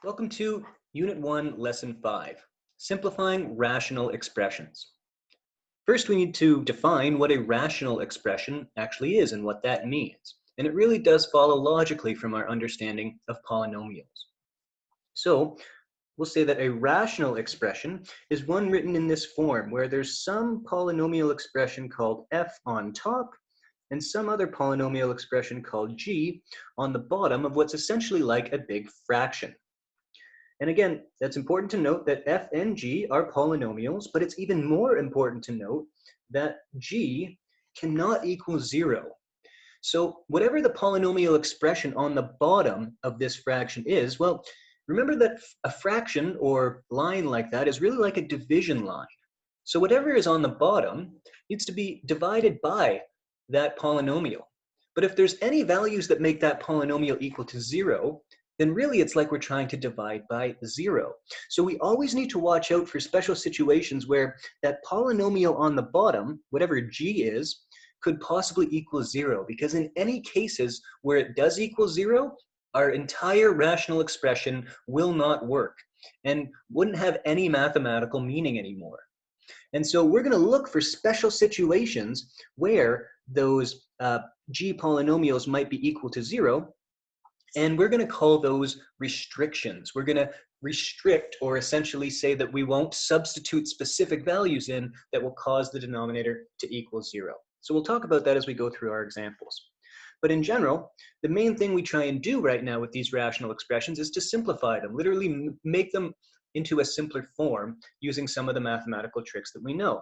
Welcome to Unit 1, Lesson 5, Simplifying Rational Expressions. First, we need to define what a rational expression actually is and what that means. And it really does follow logically from our understanding of polynomials. So, we'll say that a rational expression is one written in this form, where there's some polynomial expression called f on top and some other polynomial expression called g on the bottom of what's essentially like a big fraction. And again, that's important to note that f and g are polynomials, but it's even more important to note that g cannot equal 0. So whatever the polynomial expression on the bottom of this fraction is, well, remember that a fraction or line like that is really like a division line. So whatever is on the bottom needs to be divided by that polynomial. But if there's any values that make that polynomial equal to 0, then really it's like we're trying to divide by 0. So we always need to watch out for special situations where that polynomial on the bottom, whatever g is, could possibly equal 0, because in any cases where it does equal 0, our entire rational expression will not work and wouldn't have any mathematical meaning anymore. And so we're going to look for special situations where those g polynomials might be equal to 0, and we're going to call those restrictions. We're going to restrict, or essentially say that we won't substitute specific values in that will cause the denominator to equal 0. So we'll talk about that as we go through our examples. But in general, the main thing we try and do right now with these rational expressions is to simplify them, literally make them into a simpler form using some of the mathematical tricks that we know.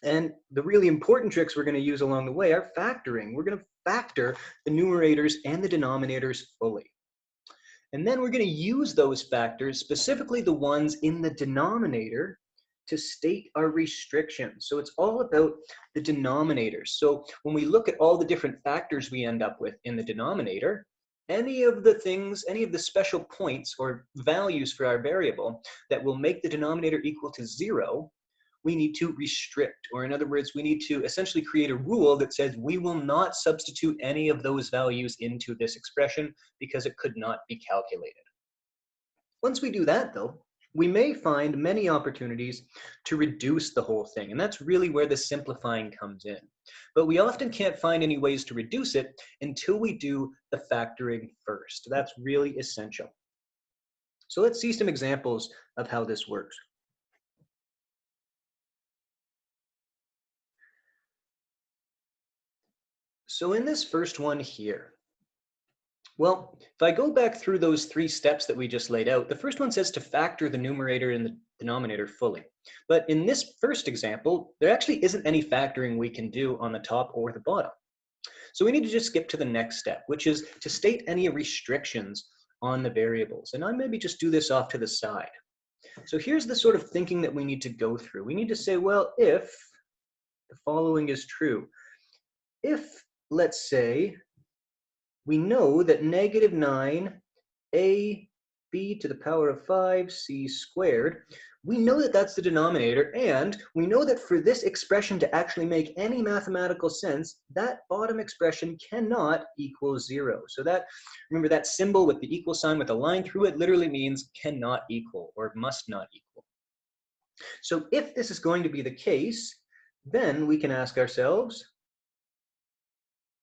And the really important tricks we're going to use along the way are factoring. We're going to factor the numerators and the denominators fully. And then we're going to use those factors, specifically the ones in the denominator, to state our restrictions. So it's all about the denominators. So when we look at all the different factors we end up with in the denominator, any of the special points or values for our variable that will make the denominator equal to 0, we need to restrict, or in other words, we need to essentially create a rule that says we will not substitute any of those values into this expression because it could not be calculated. Once we do that, though, we may find many opportunities to reduce the whole thing, and that's really where the simplifying comes in. But we often can't find any ways to reduce it until we do the factoring first. That's really essential. So let's see some examples of how this works. So in this first one here, well, if I go back through those 3 steps that we just laid out, the first one says to factor the numerator and the denominator fully. But in this first example, there actually isn't any factoring we can do on the top or the bottom. So we need to just skip to the next step, which is to state any restrictions on the variables. And I maybe just do this off to the side. So here's the sort of thinking that we need to go through. We need to say, well, if the following is true, if, let's say, we know that negative 9 ab to the power of 5c squared, we know that that's the denominator, and we know that for this expression to actually make any mathematical sense, that bottom expression cannot equal 0. So that, remember that symbol with the equal sign with a line through it literally means cannot equal or must not equal. So if this is going to be the case, then we can ask ourselves,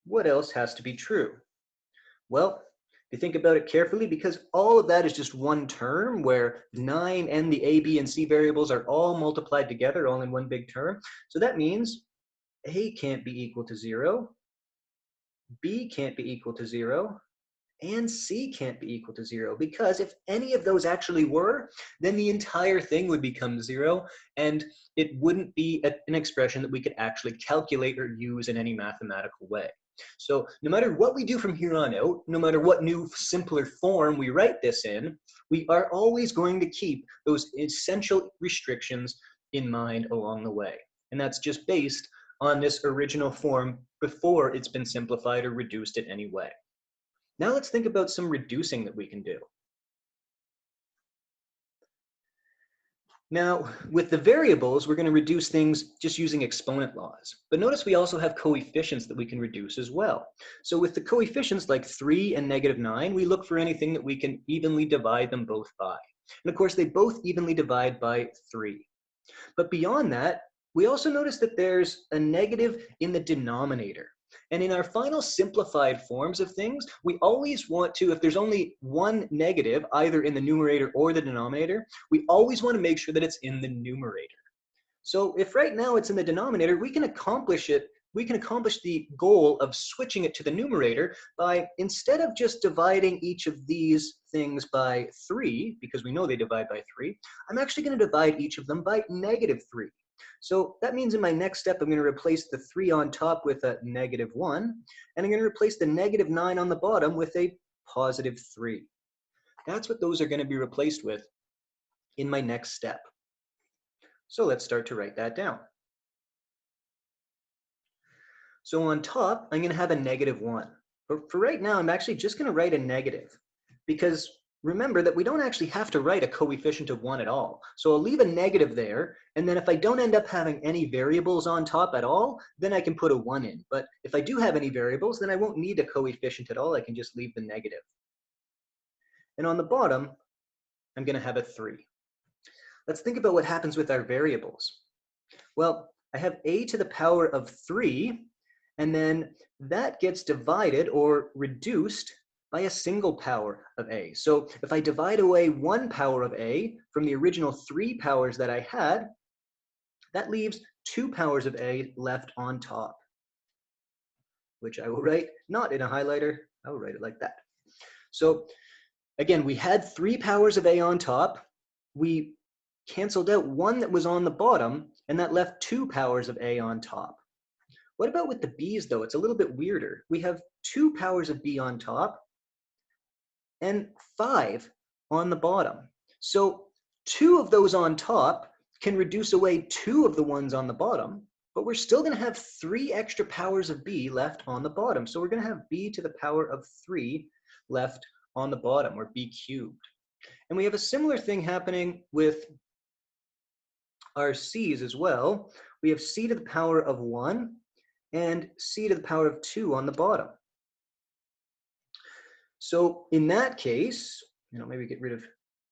what else has to be true? Well, if you think about it carefully, because all of that is just one term where 9 and the a, b, and c variables are all multiplied together, all in one big term. So that means a can't be equal to 0, b can't be equal to 0, and c can't be equal to 0, because if any of those actually were, then the entire thing would become 0, and it wouldn't be an expression that we could actually calculate or use in any mathematical way. So no matter what we do from here on out, no matter what new simpler form we write this in, we are always going to keep those essential restrictions in mind along the way. And that's just based on this original form before it's been simplified or reduced in any way. Now let's think about some reducing that we can do. Now, with the variables, we're going to reduce things just using exponent laws. But notice we also have coefficients that we can reduce as well. So with the coefficients like 3 and -9, we look for anything that we can evenly divide them both by. And of course, they both evenly divide by 3. But beyond that, we also notice that there's a negative in the denominator. And in our final simplified forms of things, we always want to, if there's only one negative, either in the numerator or the denominator, we always want to make sure that it's in the numerator. So if right now it's in the denominator, we can accomplish it. We can accomplish the goal of switching it to the numerator by, instead of just dividing each of these things by 3, because we know they divide by 3, I'm actually going to divide each of them by -3. So that means in my next step, I'm going to replace the 3 on top with a -1, and I'm going to replace the -9 on the bottom with a +3. That's what those are going to be replaced with in my next step. So let's start to write that down. So on top, I'm going to have a -1. But for right now, I'm actually just going to write a negative, because remember that we don't actually have to write a coefficient of 1 at all. So I'll leave a negative there, and then if I don't end up having any variables on top at all, then I can put a 1 in. But if I do have any variables, then I won't need a coefficient at all. I can just leave the negative. And on the bottom, I'm going to have a 3. Let's think about what happens with our variables. Well, I have a to the power of 3, and then that gets divided or reduced by a single power of a. So if I divide away 1 power of a from the original 3 powers that I had, that leaves 2 powers of a left on top, which I will write not in a highlighter. I will write it like that. So again, we had 3 powers of a on top. We canceled out 1 that was on the bottom, and that left 2 powers of a on top. What about with the b's though? It's a little bit weirder. We have 2 powers of b on top and 5 on the bottom. So 2 of those on top can reduce away 2 of the ones on the bottom, but we're still going to have 3 extra powers of b left on the bottom. So we're going to have b to the power of 3 left on the bottom, or b cubed. And we have a similar thing happening with our c's as well. We have c to the power of 1 and c to the power of 2 on the bottom. So in that case, maybe get rid of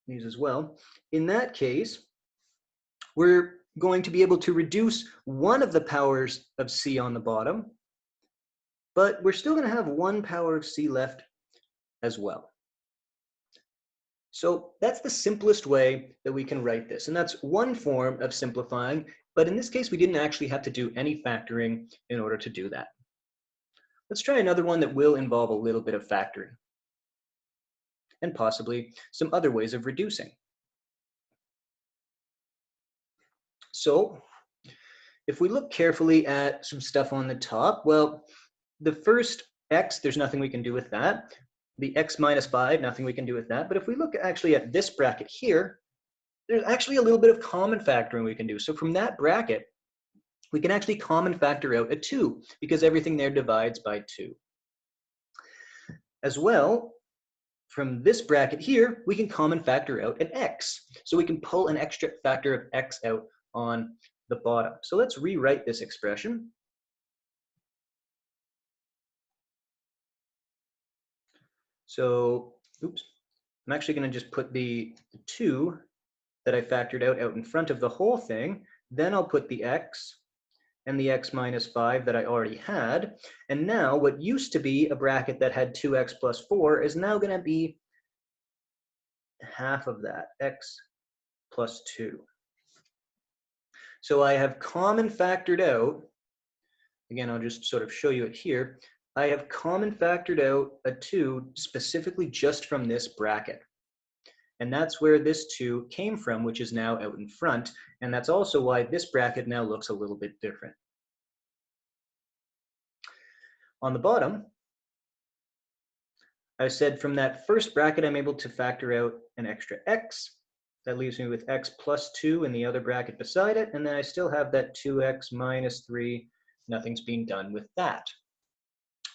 these as well. In that case, we're going to be able to reduce 1 of the powers of c on the bottom, but we're still going to have 1 power of c left as well. So that's the simplest way that we can write this. And that's one form of simplifying. But in this case, we didn't actually have to do any factoring in order to do that. Let's try another one that will involve a little bit of factoring, and possibly some other ways of reducing. So if we look carefully at some stuff on the top, well, the first x, there's nothing we can do with that. The x minus 5, nothing we can do with that. But if we look actually at this bracket here, there's actually a little bit of common factoring we can do. So from that bracket, we can actually common factor out a 2, because everything there divides by 2. As well, from this bracket here, we can common factor out an x. So we can pull an extra factor of x out on the bottom. So let's rewrite this expression. So, oops, I'm actually going to just put the 2 that I factored out in front of the whole thing. Then I'll put the x and the x minus 5 that I already had. And now what used to be a bracket that had 2x plus 4 is now going to be half of that, x plus 2. So I have common factored out, again, I'll just sort of show you it here. I have common factored out a 2 specifically just from this bracket. And that's where this 2 came from, which is now out in front. And that's also why this bracket now looks a little bit different. On the bottom, I said from that first bracket, I'm able to factor out an extra x. That leaves me with x plus 2 in the other bracket beside it. And then I still have that 2x minus 3. Nothing's being done with that.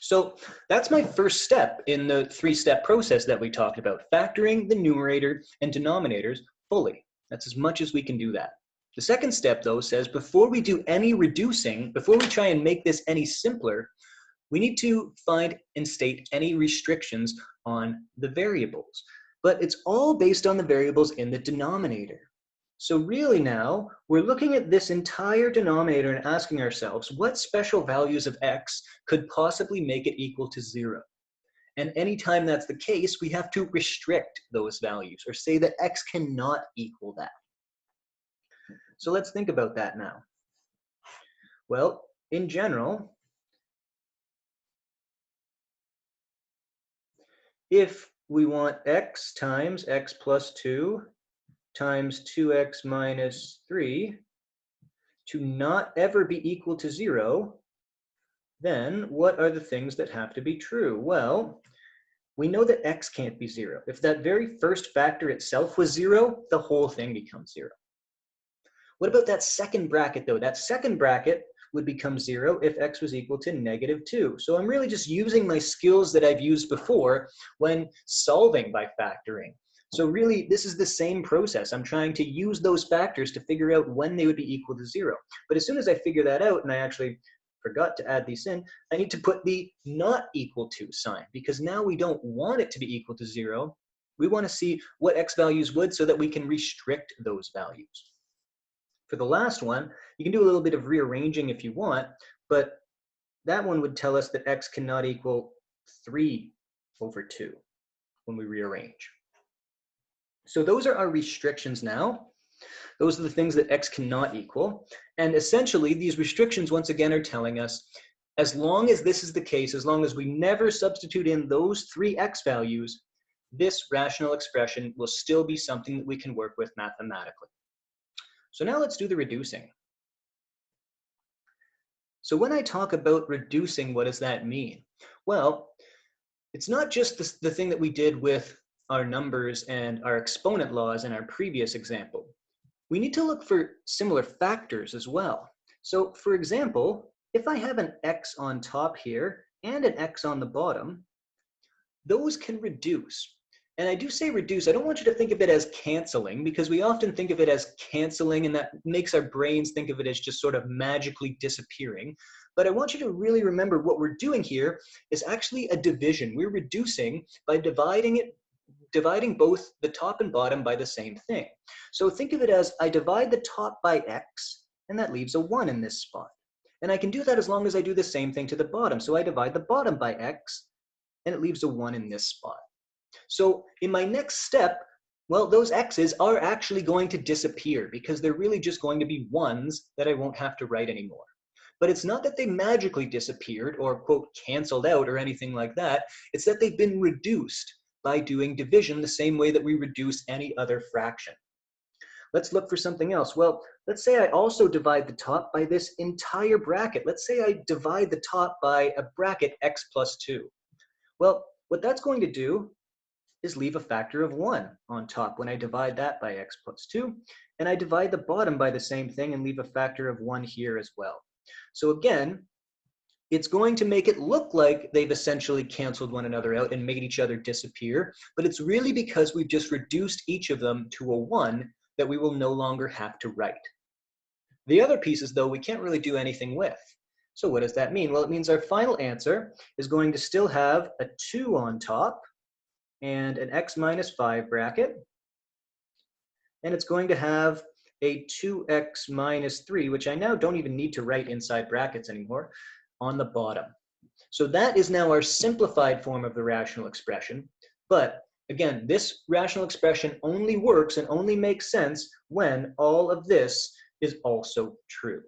So that's my first step in the 3-step process that we talked about, factoring the numerator and denominators fully. That's as much as we can do that. The second step, though, says before we do any reducing, before we try and make this any simpler, we need to find and state any restrictions on the variables. But it's all based on the variables in the denominator. So really now, we're looking at this entire denominator and asking ourselves, what special values of x could possibly make it equal to 0? And anytime that's the case, we have to restrict those values or say that x cannot equal that. So let's think about that now. Well, in general, if we want x times x plus 2 times 2x minus 3 to not ever be equal to 0, then what are the things that have to be true? Well, we know that x can't be 0. If that very first factor itself was 0, the whole thing becomes 0. What about that second bracket, though? That second bracket would become 0 if x was equal to -2. So I'm really just using my skills that I've used before when solving by factoring. So really, this is the same process. I'm trying to use those factors to figure out when they would be equal to 0. But as soon as I figure that out, and I actually forgot to add these in, I need to put the not equal to sign, because now we don't want it to be equal to 0. We want to see what x values would so that we can restrict those values. For the last one, you can do a little bit of rearranging if you want, but that one would tell us that x cannot equal 3/2 when we rearrange. So those are our restrictions now. Those are the things that x cannot equal. And essentially, these restrictions, once again, are telling us, as long as this is the case, as long as we never substitute in those 3 x values, this rational expression will still be something that we can work with mathematically. So now let's do the reducing. So when I talk about reducing, what does that mean? Well, it's not just the thing that we did with our numbers and our exponent laws in our previous example. We need to look for similar factors as well. So for example, if I have an x on top here and an x on the bottom, those can reduce. And I do say reduce, I don't want you to think of it as canceling, because we often think of it as canceling and that makes our brains think of it as just sort of magically disappearing. But I want you to really remember what we're doing here is actually a division. We're reducing by dividing both the top and bottom by the same thing. So think of it as I divide the top by x, and that leaves a 1 in this spot. And I can do that as long as I do the same thing to the bottom. So I divide the bottom by x, and it leaves a 1 in this spot. So in my next step, well, those x's are actually going to disappear because they're really just going to be 1s that I won't have to write anymore. But it's not that they magically disappeared or, quote, canceled out or anything like that. It's that they've been reduced by doing division the same way that we reduce any other fraction. Let's look for something else. Well, let's say I also divide the top by this entire bracket. Let's say I divide the top by a bracket x plus 2. Well, what that's going to do is leave a factor of 1 on top when I divide that by x plus 2. And I divide the bottom by the same thing and leave a factor of 1 here as well. So again, it's going to make it look like they've essentially canceled one another out and made each other disappear, but it's really because we've just reduced each of them to a 1 that we will no longer have to write. The other pieces, though, we can't really do anything with. So what does that mean? Well, it means our final answer is going to still have a 2 on top and an x minus 5 bracket, and it's going to have a 2x minus 3, which I now don't even need to write inside brackets anymore, on the bottom. So that is now our simplified form of the rational expression. But again, this rational expression only works and only makes sense when all of this is also true.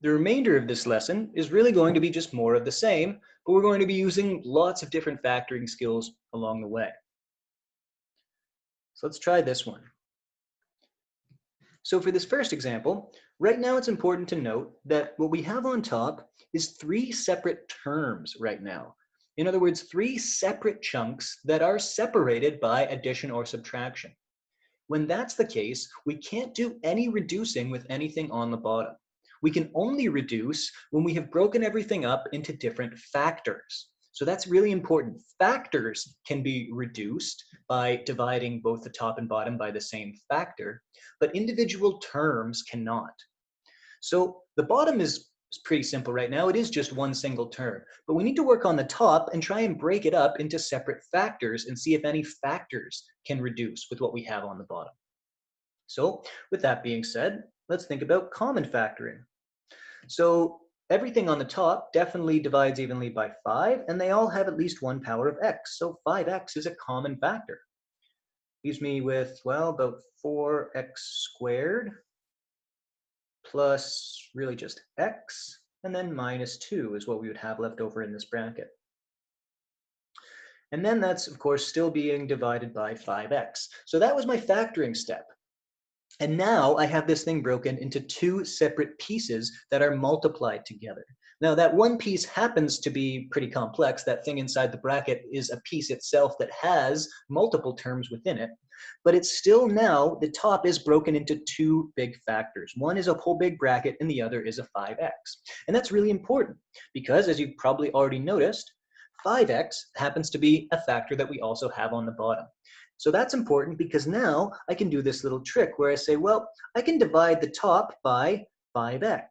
The remainder of this lesson is really going to be just more of the same, but we're going to be using lots of different factoring skills along the way. So let's try this one. So for this first example, right now it's important to note that what we have on top is 3 separate terms right now. In other words, 3 separate chunks that are separated by addition or subtraction. When that's the case, we can't do any reducing with anything on the bottom. We can only reduce when we have broken everything up into different factors. So that's really important. Factors can be reduced by dividing both the top and bottom by the same factor, but individual terms cannot. So the bottom is pretty simple right now. It is just one single term, but we need to work on the top and try and break it up into separate factors and see if any factors can reduce with what we have on the bottom. So with that being said, let's think about common factoring. So everything on the top definitely divides evenly by 5, and they all have at least one power of x. So 5x is a common factor. Leaves me with, well, about 4x squared plus really just x, and then minus 2 is what we would have left over in this bracket. And then that's, of course, still being divided by 5x. So that was my factoring step. And now I have this thing broken into two separate pieces that are multiplied together. Now that one piece happens to be pretty complex. That thing inside the bracket is a piece itself that has multiple terms within it. But it's still now, the top is broken into two big factors. One is a whole big bracket and the other is a 5x. And that's really important because, as you probably already noticed, 5x happens to be a factor that we also have on the bottom. So that's important because now I can do this little trick where I say, well, I can divide the top by 5x,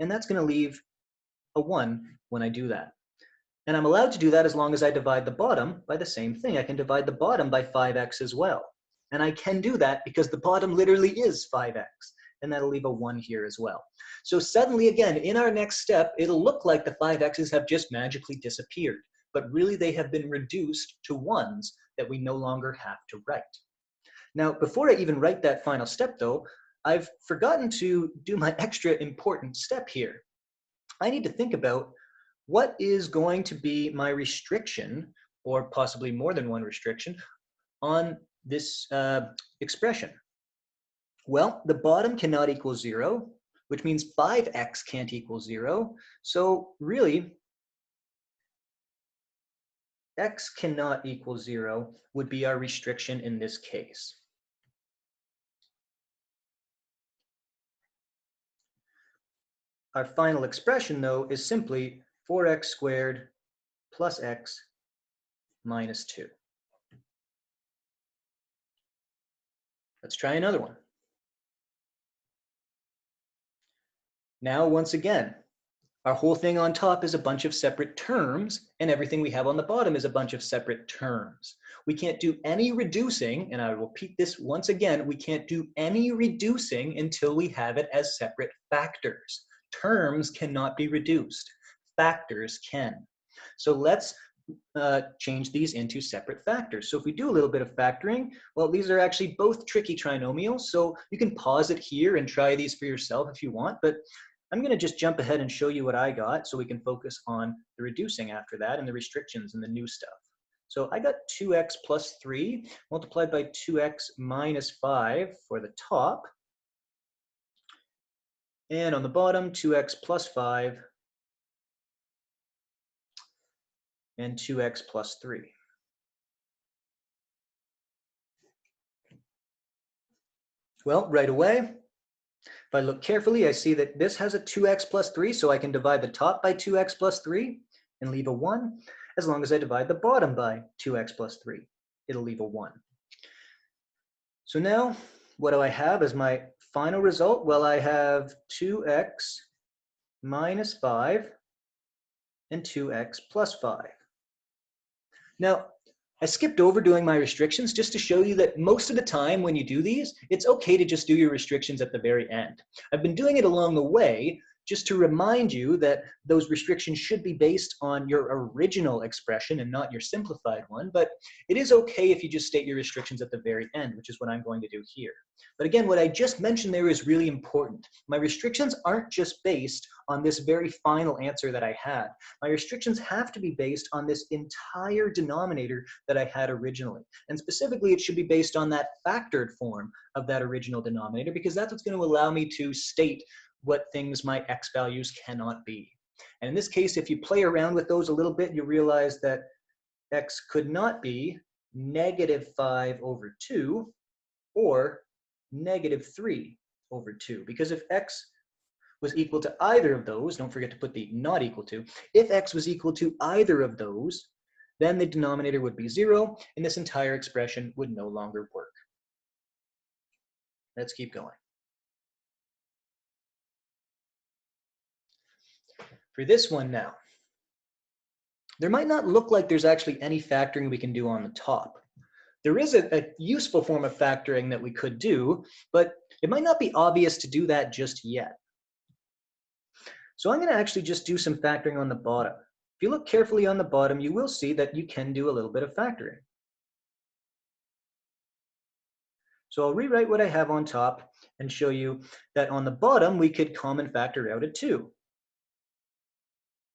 and that's going to leave a 1 when I do that. And I'm allowed to do that as long as I divide the bottom by the same thing. I can divide the bottom by 5x as well. And I can do that because the bottom literally is 5x, and that'll leave a 1 here as well. So suddenly, again, in our next step, it'll look like the 5x's have just magically disappeared, but really they have been reduced to 1s that we no longer have to write. Now, before I even write that final step though, I've forgotten to do my extra important step here. I need to think about what is going to be my restriction, or possibly more than one restriction, on this expression. Well, the bottom cannot equal 0, which means 5x can't equal 0. So really, x cannot equal 0 would be our restriction in this case. Our final expression, though, is simply 4x squared plus x minus 2. Let's try another one. Now, once again, our whole thing on top is a bunch of separate terms, and everything we have on the bottom is a bunch of separate terms. We can't do any reducing, and I will repeat this once again, we can't do any reducing until we have it as separate factors. Terms cannot be reduced. Factors can. So let's change these into separate factors. So if we do a little bit of factoring, well, these are actually both tricky trinomials, so you can pause it here and try these for yourself if you want, but I'm going to just jump ahead and show you what I got so we can focus on the reducing after that and the restrictions and the new stuff. So I got 2x plus 3 multiplied by 2x minus 5 for the top. And on the bottom, 2x plus 5 and 2x plus 3. Well, right away, if I look carefully, I see that this has a 2x plus 3, so I can divide the top by 2x plus 3 and leave a 1. As long as I divide the bottom by 2x plus 3, it'll leave a 1. So now, what do I have as my final result? Well, I have 2x minus 5 and 2x plus 5. Now, I skipped over doing my restrictions just to show you that most of the time when you do these, it's okay to just do your restrictions at the very end. I've been doing it along the way just to remind you that those restrictions should be based on your original expression and not your simplified one, but it is okay if you just state your restrictions at the very end, which is what I'm going to do here. But again, what I just mentioned there is really important. My restrictions aren't just based on this very final answer that I had. My restrictions have to be based on this entire denominator that I had originally. And specifically, it should be based on that factored form of that original denominator, because that's what's going to allow me to state what things my x values cannot be. And in this case, if you play around with those a little bit, you realize that x could not be negative 5 over 2 or negative 3 over 2. Because if x was equal to either of those, don't forget to put the not equal to, if x was equal to either of those, then the denominator would be 0, and this entire expression would no longer work. Let's keep going. For this one now, there might not look like there's actually any factoring we can do on the top. There is a useful form of factoring that we could do, but it might not be obvious to do that just yet. So I'm going to actually just do some factoring on the bottom. If you look carefully on the bottom, you will see that you can do a little bit of factoring. So I'll rewrite what I have on top and show you that on the bottom, we could common factor out a 2.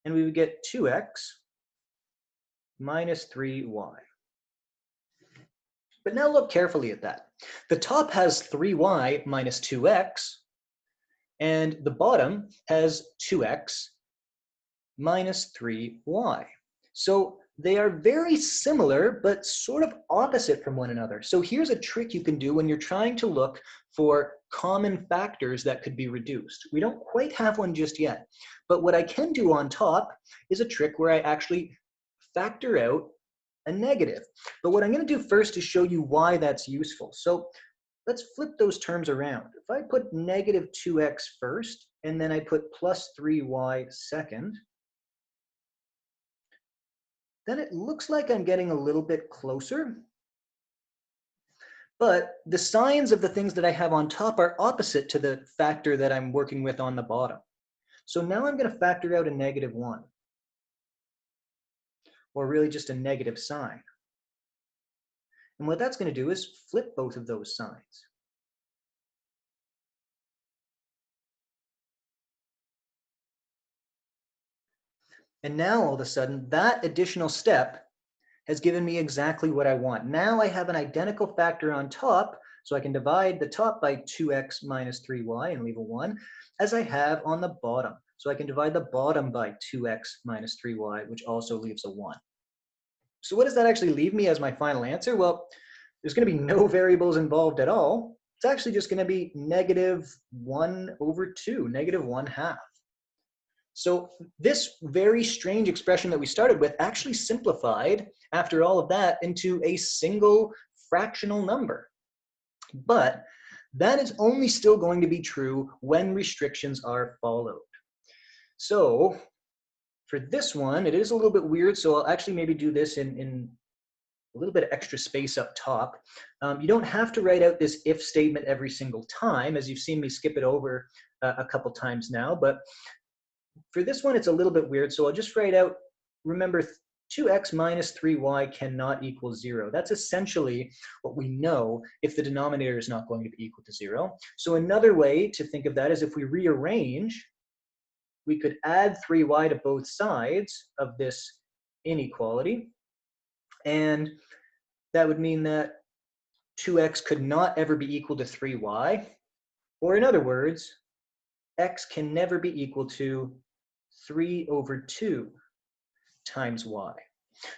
And we would get 2x minus 3y. But now look carefully at that. The top has 3y minus 2x, and the bottom has 2x minus 3y. So they are very similar, but sort of opposite from one another. So here's a trick you can do when you're trying to look for common factors that could be reduced. We don't quite have one just yet, but what I can do on top is a trick where I actually factor out a negative. But what I'm going to do first is show you why that's useful. So let's flip those terms around. If I put negative 2x first, and then I put plus 3y second, then it looks like I'm getting a little bit closer. But the signs of the things that I have on top are opposite to the factor that I'm working with on the bottom. So now I'm going to factor out a negative 1, or really just a negative sign. And what that's going to do is flip both of those signs. And now all of a sudden, that additional step has given me exactly what I want. Now I have an identical factor on top, so I can divide the top by 2x minus 3y and leave a 1, as I have on the bottom. So I can divide the bottom by 2x minus 3y, which also leaves a 1. So what does that actually leave me as my final answer? Well, there's going to be no variables involved at all. It's actually just going to be negative 1 over 2, negative 1/2. So this very strange expression that we started with actually simplified, after all of that, into a single fractional number. But that is only still going to be true when restrictions are followed. So for this one, it is a little bit weird, so I'll actually maybe do this in a little bit of extra space up top. You don't have to write out this if statement every single time, as you've seen me skip it over a couple times now, but for this one, it's a little bit weird, so I'll just write out, remember, 2x minus 3y cannot equal 0. That's essentially what we know if the denominator is not going to be equal to 0. So another way to think of that is if we rearrange, we could add 3y to both sides of this inequality, and that would mean that 2x could not ever be equal to 3y, or in other words, x can never be equal to 3 over 2 times y.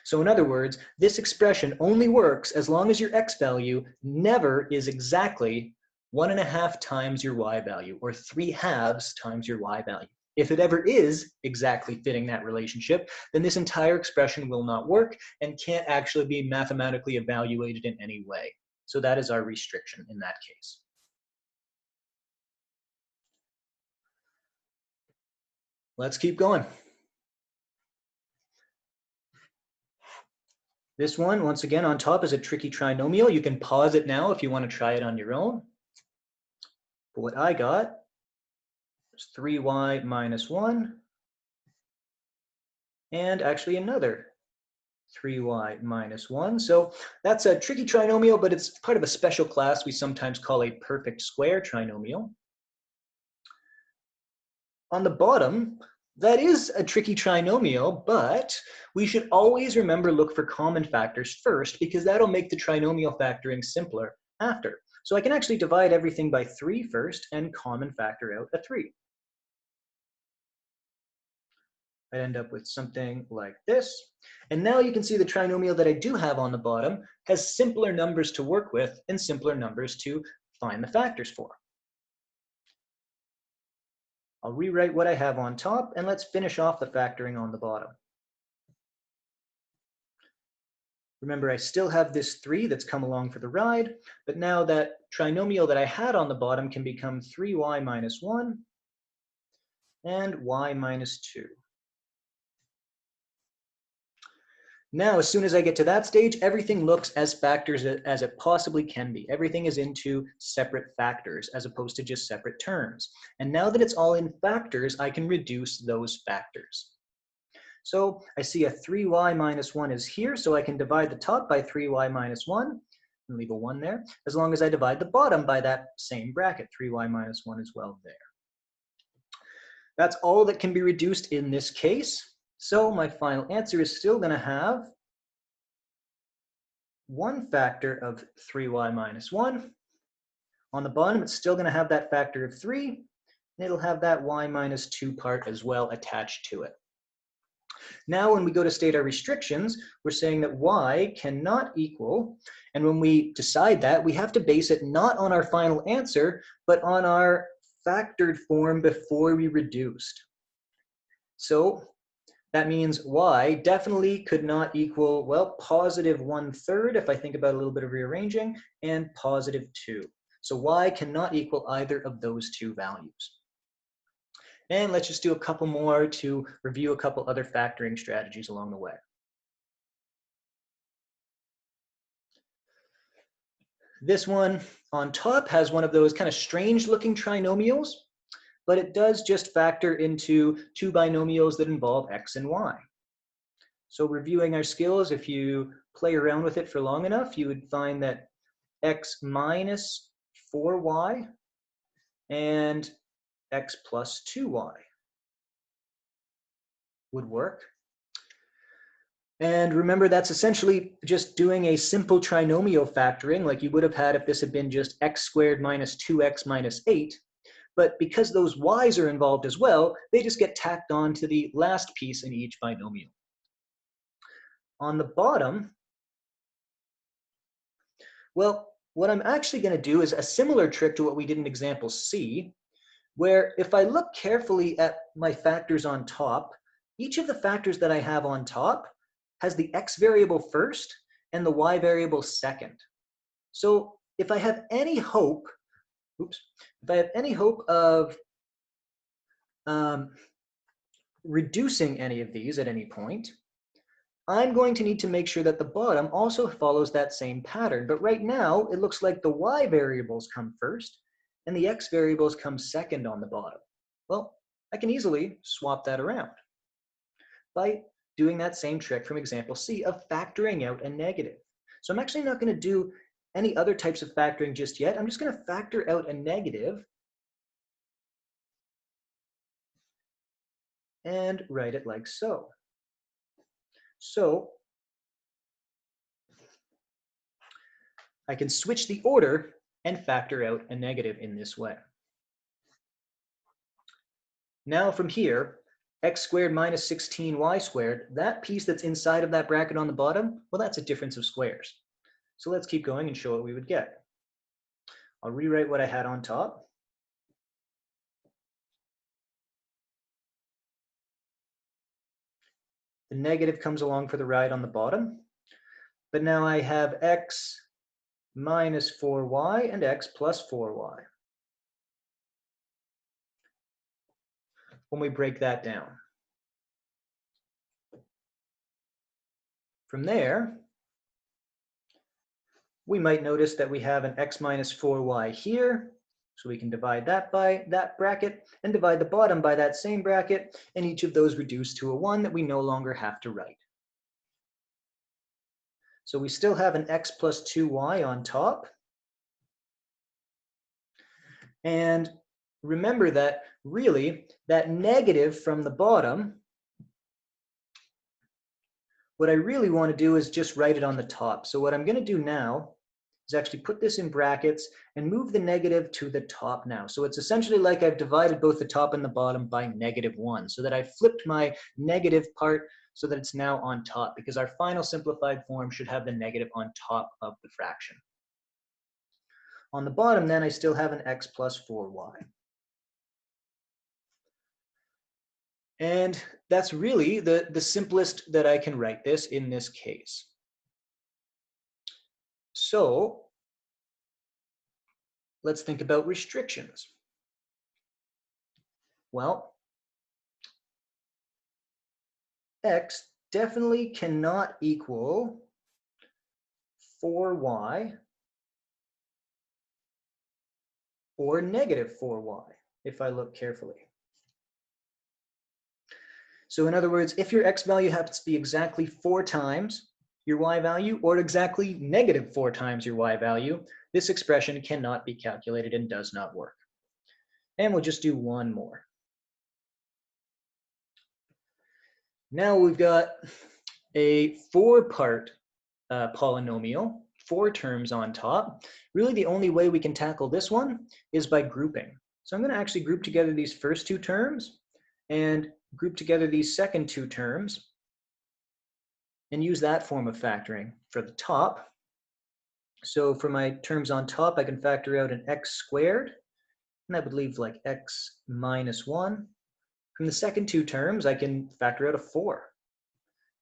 So in other words, this expression only works as long as your x value never is exactly 1.5 times your y value, or 3/2 times your y value. If it ever is exactly fitting that relationship, then this entire expression will not work and can't actually be mathematically evaluated in any way. So that is our restriction in that case. Let's keep going. This one, once again, on top is a tricky trinomial. You can pause it now if you want to try it on your own. But what I got is 3y minus 1, and actually another 3y minus 1. So that's a tricky trinomial, but it's part of a special class we sometimes call a perfect square trinomial. On the bottom, that is a tricky trinomial, but we should always remember look for common factors first, because that'll make the trinomial factoring simpler after. So I can actually divide everything by 3 first and common factor out a 3. I end up with something like this. And now you can see the trinomial that I do have on the bottom has simpler numbers to work with and simpler numbers to find the factors for. I'll rewrite what I have on top, and let's finish off the factoring on the bottom. Remember, I still have this 3 that's come along for the ride, but now that trinomial that I had on the bottom can become 3y minus 1 and y minus 2. Now, as soon as I get to that stage, everything looks as factors as it possibly can be. Everything is into separate factors as opposed to just separate terms. And now that it's all in factors, I can reduce those factors. So I see a 3y minus 1 is here, so I can divide the top by 3y minus 1 and leave a 1 there, as long as I divide the bottom by that same bracket, 3y minus 1 as well there. That's all that can be reduced in this case. So my final answer is still going to have one factor of 3y minus 1. On the bottom, it's still going to have that factor of 3, and it'll have that y minus 2 part as well attached to it. Now, when we go to state our restrictions, we're saying that y cannot equal, and when we decide that, we have to base it not on our final answer, but on our factored form before we reduced. So that means y definitely could not equal, well, positive 1/3 if I think about a little bit of rearranging, and positive 2. So y cannot equal either of those two values. And let's just do a couple more to review a couple other factoring strategies along the way. This one on top has one of those kind of strange looking trinomials, but it does just factor into two binomials that involve x and y. So reviewing our skills, if you play around with it for long enough, you would find that x minus 4y and x plus 2y would work. And remember, that's essentially just doing a simple trinomial factoring like you would have had if this had been just x squared minus 2x minus 8. But because those y's are involved as well, they just get tacked on to the last piece in each binomial. On the bottom, well, what I'm actually going to do is a similar trick to what we did in example C, where if I look carefully at my factors on top, each of the factors that I have on top has the x variable first and the y variable second. So if I have any hope, of reducing any of these at any point, I'm going to need to make sure that the bottom also follows that same pattern. But right now, it looks like the y variables come first and the x variables come second on the bottom. Well, I can easily swap that around by doing that same trick from example C of factoring out a negative. So I'm actually not going to do any other types of factoring just yet. I'm just going to factor out a negative and write it like so. So I can switch the order and factor out a negative in this way. Now from here, x squared minus 16y squared, that piece that's inside of that bracket on the bottom, well, that's a difference of squares. So let's keep going and show what we would get. I'll rewrite what I had on top. The negative comes along for the ride on the bottom. But now I have x minus 4y and x plus 4y. When we break that down. From there, we might notice that we have an x minus 4y here. So we can divide that by that bracket and divide the bottom by that same bracket, and each of those reduce to a 1 that we no longer have to write. So we still have an x plus 2y on top. And remember that really that negative from the bottom, what I really want to do is just write it on the top. So what I'm going to do now is actually put this in brackets and move the negative to the top now. So it's essentially like I've divided both the top and the bottom by -1, so that I've flipped my negative part so that it's now on top, because our final simplified form should have the negative on top of the fraction. On the bottom then, I still have an x plus 4y. And that's really the simplest that I can write this in this case. So let's think about restrictions. Well, x definitely cannot equal 4y or negative 4y if I look carefully. So in other words, if your x value happens to be exactly 4 times your y value or exactly negative 4 times your y value, this expression cannot be calculated and does not work. And we'll just do one more. Now we've got a 4-part polynomial, 4 terms on top. Really the only way we can tackle this one is by grouping. So I'm going to actually group together these first 2 terms and group together these second 2 terms and use that form of factoring for the top. So for my terms on top, I can factor out an x squared, and that would leave like x minus 1. From the second 2 terms, I can factor out a 4,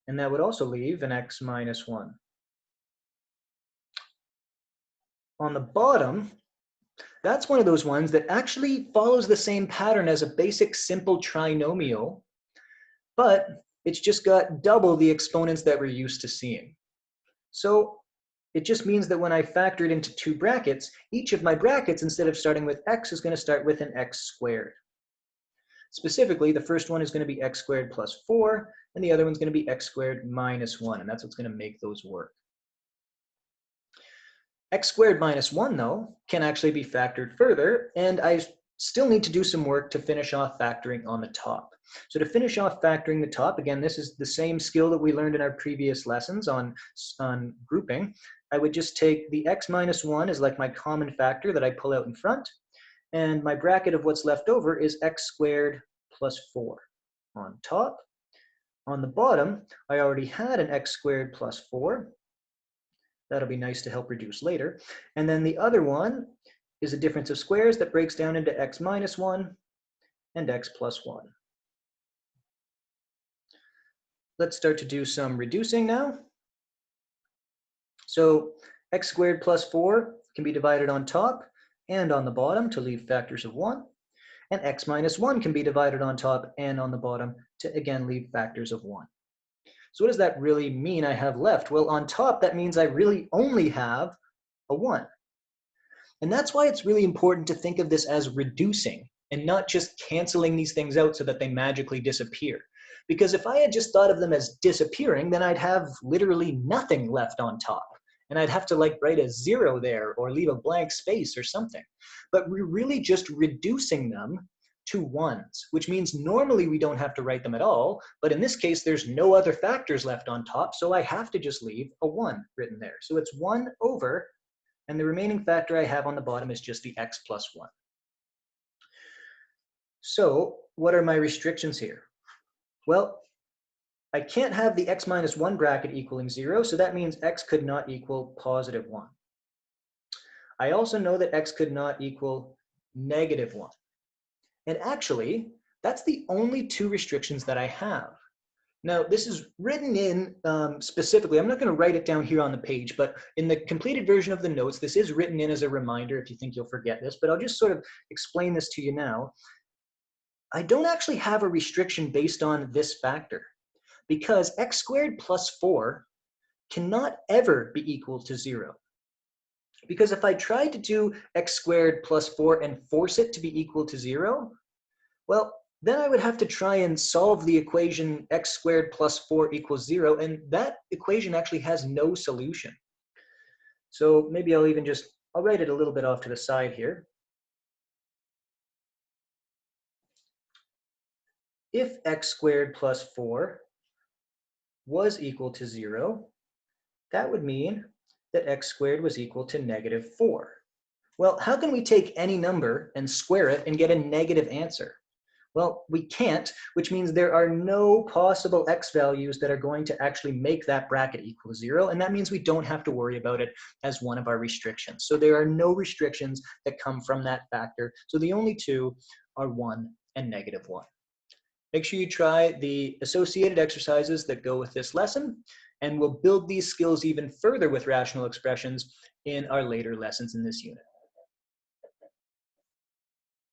and that would also leave an x minus 1. On the bottom, that's one of those ones that actually follows the same pattern as a basic simple trinomial, but it's just got double the exponents that we're used to seeing. So it just means that when I factor it into 2 brackets, each of my brackets, instead of starting with x, is going to start with an x squared. Specifically, the first one is going to be x squared plus 4, and the other one's going to be x squared minus 1, and that's what's going to make those work. X squared minus 1, though, can actually be factored further, and I still need to do some work to finish off factoring on the top. So to finish off factoring the top, again, this is the same skill that we learned in our previous lessons on grouping. I would just take the x minus 1 as like my common factor that I pull out in front, and my bracket of what's left over is x squared plus 4 on top. On the bottom, I already had an x squared plus 4. That'll be nice to help reduce later. And then the other one is a difference of squares that breaks down into x minus 1 and x plus 1. Let's start to do some reducing now. So x squared plus 4 can be divided on top and on the bottom to leave factors of 1. And x minus 1 can be divided on top and on the bottom to again leave factors of 1. So what does that really mean I have left? Well, on top, that means I really only have a 1. And that's why it's really important to think of this as reducing and not just canceling these things out so that they magically disappear. Because if I had just thought of them as disappearing, then I'd have literally nothing left on top. And I'd have to like write a 0 there or leave a blank space or something. But we're really just reducing them to 1s, which means normally we don't have to write them at all, but in this case there's no other factors left on top, so I have to just leave a 1 written there. So it's 1 over, and the remaining factor I have on the bottom is just the x plus 1. So what are my restrictions here? Well, I can't have the x minus 1 bracket equaling 0, so that means x could not equal positive 1. I also know that x could not equal negative 1. And actually, that's the only 2 restrictions that I have. Now, this is written in specifically. I'm not going to write it down here on the page, but in the completed version of the notes, this is written in as a reminder if you think you'll forget this, but I'll just sort of explain this to you now. I don't actually have a restriction based on this factor because x squared plus 4 cannot ever be equal to 0. Because if I tried to do x squared plus 4 and force it to be equal to 0, well, then I would have to try and solve the equation x squared plus 4 equals 0, and that equation actually has no solution. So maybe I'll write it a little bit off to the side here. If x squared plus 4 was equal to 0, that would mean that x squared was equal to negative 4. Well, how can we take any number and square it and get a negative answer? Well, we can't, which means there are no possible x values that are going to actually make that bracket equal 0, and that means we don't have to worry about it as one of our restrictions. So there are no restrictions that come from that factor. So the only 2 are 1 and negative 1. Make sure you try the associated exercises that go with this lesson, and we'll build these skills even further with rational expressions in our later lessons in this unit.